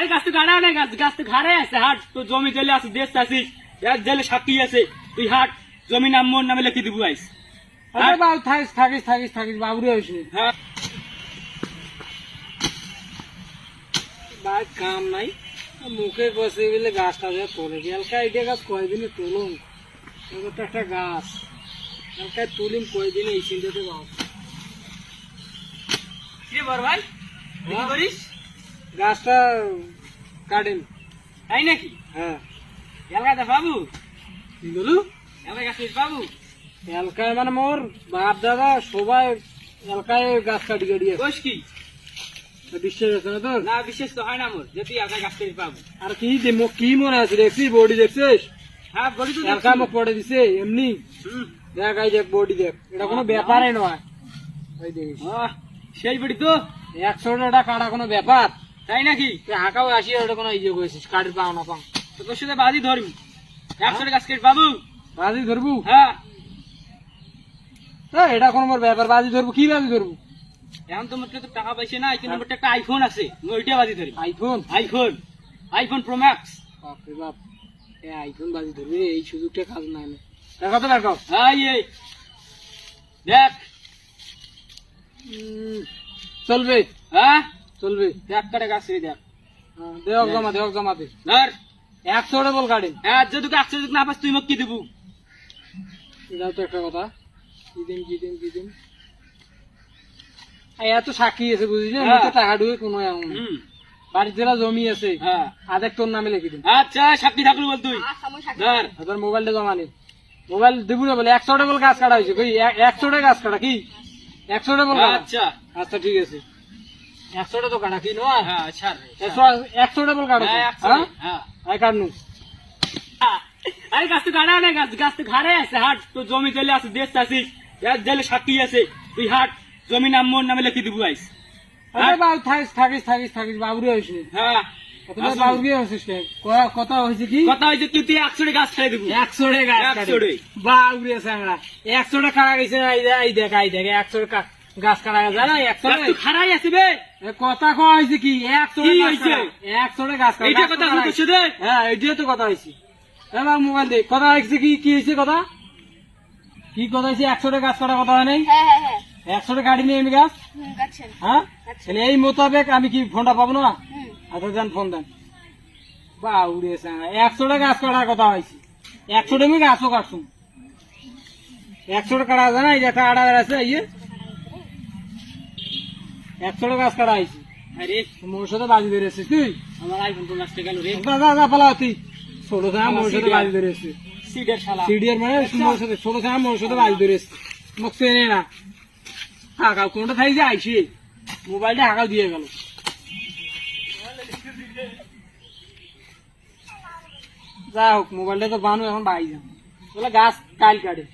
আরে গাছ তো গাড়া না, গাছ তো ঘাড়ে আছে। হাট তো জমি জেলে আছে, দেশ আছিস, এক জেলে সাক্ষী আছে। তুই হাট, জমি নাম মোর নামে লিখে দিব আইস। আরে বাবু থাকিস বাবুরে হয়েছে হ্যাঁ ভাই কাম নাই মুখে কষে বলে গাছটা যে তোলে এলকা এটা গাছ কয়দিনে তুলুম তো একটা গাছ এলকায় তুলিম কয়দিনে এই চিন্তাতে বাবু কি বড় ভাই কি করিস? গাছটা কাটেন তাই নাকি? হ্যাঁ এলাকাতে বাবু, কি বলু এলাকা গাছ বাবু। এলকায় মানে মোর বাপ দাদা সবাই এলকায় গাছ কাটি কাটিয়ে কোষ কি? বিশ্বাস আছে না তোর না বিশেষ তো হয় না মোর, যে তুই এলাকা গাছ কাটিস বাবু। আর কি কি মনে আছে দেখছিস বডি দেখছিস হ্যাঁ বলি তো এলকা মুখ পড়ে দিছে এমনি দেখ এই দেখ বডি দেখ এটা কোনো ব্যাপারই নয় ওই দেখিস সেই বড়ি তো। 100 টাকা কাটা কোনো ব্যাপার তাই নাকি? তুই হাঁকাও আসি ওটা কোনো ইয়ে করেছিস কাঠের পাও না পাও তো তোর সাথে বাজি ধরবি 100 গাছ কাটিস বাবু। বাজি ধরবু হ্যাঁ এটা কোনো মোর ব্যাপার বাজি ধরবু কি বাজি ধরবু এখন তো মোট তো টাকা পয়সা নাই, কিন্তু মোট একটা আইফোন আছে, ওইটা বাজি ধরি। IPhone iPhone pro max. বাপরে বাপ আইফোন বাজি ধরবি এই সুযোগটা কাজ নাই না দেখো তো দেখো এই দেখ চলবে হ্যাঁ চলবে দেখ কাটে গাছ দেখ। দেখ জমা দে ধর 100 টাকা বল কাটেন হ্যাঁ, যদি 100 না পাস তুই মোক কি দেবু? এটাও তো একটা কথা কি দিন এত সাক্ষী আছে বুঝিস না হ্যাঁ। টাকা ঢুকে কোনো এমন না। বাড়ির জেলা জমি আছে হ্যাঁ আদেক তোর নামে লিখে দিন আচ্ছা, সাক্ষী থাকলো বল তুই। ধর তোর মোবাইলটা জমা নে মোবাইল দেবো না বলে 100 টাকা বল গাছ কাটা হয়েছে কই 100 টাকা গাছ কাটা কি 100 টাকা বল কাটা? আচ্ছা আচ্ছা ঠিক আছে 100 টাকা তো কাটা কি নয় হ্যাঁ ছাড় 100 টাকা বল কাটো হ্যাঁ হ্যাঁ হ্যাঁ। আই কাটনু আরে গাছ তো গাড়া না, গাছ তো ঘাড়ে আছে। হাট তো জমি জেলে আছে, দেশ আছিস, এক জেলে সাক্ষী আছে। তুই হাট, জমি নাম মোর নামে লিখে দিব আইস। আরে বাবু থাকিস বাবুরে হয়েছে হ্যাঁ তোমার বাবুরে হয়েছিস কথা হয়েছে কি কথা হয়েছে তুই 100 গাছ খাই দেবো। 100 টাকা গাছ 100 কাটে বাবুরে সাংরা 100 টাকা কাটা গেছে এই দেখ 100 টাকা গাছ কাটা গেছে না 100 গাছ তো খাড়াই আছে বে। কথা কওয়া হয়েছে কি 100 কি টাকা হয়েছে? 100 টাকা গাছ কাটা এইটা কথা বলছিস রে? হ্যাঁ এইটাই তো কথা হয়েছে এবার মোবাইল দে কথা হয়েছে কি হয়েছে কথা কি কথা হয়েছে 100 টাকা গাছ কাটা কথা হয় নাই হ্যাঁ হ্যাঁ হ্যাঁ 100 টাকা গাড়ি নিয়ে আমি গাছ কাটছেন হ্যাঁ তাহলে এই মোতাবেক আমি কি ফোনটা পাবো না হুম আচ্ছা দেন ফোন দেন বা উড়িয়েছে 100 টাকা গাছ কাটার কথা হয়েছে 100 টাকা আমি গাছও কাটছুম 100 টাকা কাটা যায় না এই যে একটা আড়া আছে এই 100 টাকা গাছ কাটা হয়েছে আরে মোর সাথে বাজি ধরেছিস তুই আমার আইফোন তো নষ্ট গেল রে। যা পালা তুই ছোট থেকে মোর সাথে বাজি ধরেছিস সিডের শালা। সিডিয়ার মানে মোর সাথে ছোট থেকে মোর সাথে বাজি ধরেছিস মোক চেনে না হাঁকাও কোনটা থাই যে আইসি মোবাইলটা হাঁকাও দিয়ে গেল যা হোক মোবাইলটা তো বানু এখন বাই যান বলে গাছ কাল কাটে